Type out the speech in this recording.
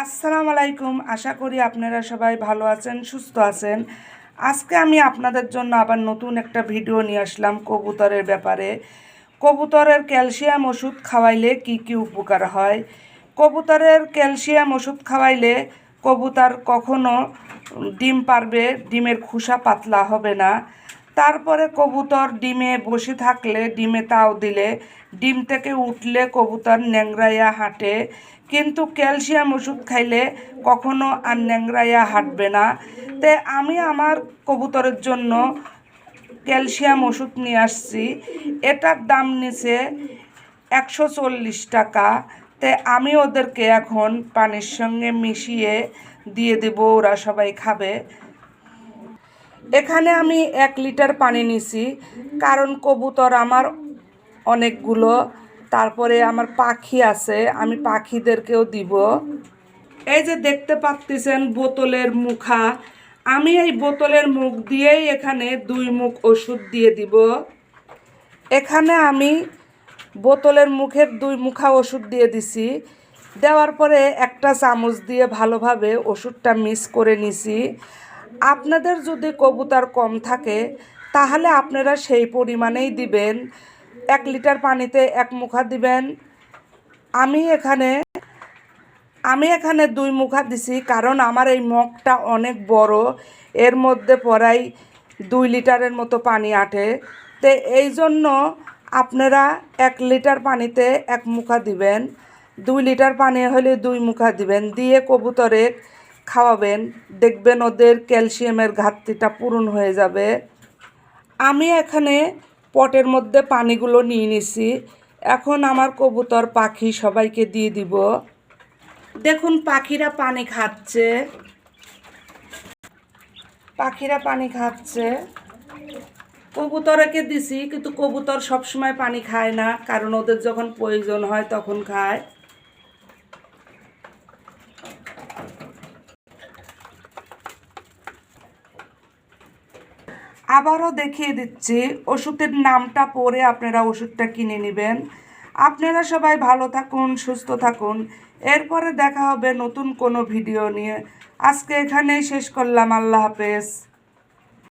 আসসালামু আলাইকুম। আশা করি আপনারা সবাই ভালো আছেন, সুস্থ আছেন। আজকে আমি আপনাদের জন্য আবার নতুন একটা ভিডিও নিয়ে আসলাম কবুতরের ব্যাপারে। কবুতরের ক্যালসিয়াম ওষুধ খাওয়াইলে কি কি উপকার হয়। কবুতরের ক্যালসিয়াম ওষুধ খাওয়াইলে কবুতর কখনো ডিম পারবে, ডিমের খোসা পাতলা হবে না। তারপরে কবুতর ডিমে বসে থাকলে, ডিমে তাও দিলে, ডিম থেকে উঠলে কবুতর ন্যাংরাইয়া হাঁটে, কিন্তু ক্যালসিয়াম ওষুধ খাইলে কখনো আর ন্যাংরাইয়া হাঁটবে না। তাই আমি আমার কবুতরের জন্য ক্যালসিয়াম ওষুধ নিয়ে আসছি। এটার দাম নিছে 140 টাকা। তাই আমি ওদেরকে এখন পানির সঙ্গে মিশিয়ে দিয়ে দেব, ওরা সবাই খাবে। এখানে আমি 1 লিটার পানি নিছি, কারণ কবুতর আমার অনেকগুলো। তারপরে আমার পাখি আছে, আমি পাখিদেরকেও দিব। এই যে দেখতে পাচ্ছেন বোতলের মুখা, আমি এই বোতলের মুখ দিয়েই এখানে 2 মুখ ওষুধ দিয়ে দিব। এখানে আমি বোতলের মুখের 2 মুখা ওষুধ দিয়ে দিছি। দেওয়ার পরে একটা চামচ দিয়ে ভালোভাবে ওষুধটা মিক্স করে নিছি। আপনাদের যদি কবুতর কম থাকে তাহলে আপনারা সেই পরিমাণেই দিবেন। 1 লিটার পানিতে 1 মুখা দিবেন। আমি এখানে 2 মুখা দিছি, কারণ আমার এই মগটা অনেক বড়, এর মধ্যে পড়াই 2 লিটারের মতো পানি আটে। তো এই জন্য আপনারা 1 লিটার পানিতে 1 মুখা দিবেন, 2 লিটার পানি হলে 2 মুখা দিবেন, দিয়ে কবুতরে খাওয়াবেন। দেখবেন ওদের ক্যালসিয়ামের ঘাটতিটা পূরণ হয়ে যাবে। আমি এখানে পটের মধ্যে পানিগুলো নিয়ে নিছি। এখন আমার কবুতর পাখি সবাইকে দিয়ে দিব। দেখুন পাখিরা পানি খাচ্ছে, কবুতরকে দিছি, কিন্তু কবুতর সবসময় পানি খায় না, কারণ ওদের যখন প্রয়োজন হয় তখন খায়। আবারও দেখিয়ে দিচ্ছি, ওষুধের নামটা পড়ে আপনারা ওষুধটা কিনে নেবেন। আপনারা সবাই ভালো থাকুন, সুস্থ থাকুন। এরপরে দেখা হবে নতুন কোনো ভিডিও নিয়ে। আজকে এখানেই শেষ করলাম। আল্লাহ হাফেজ।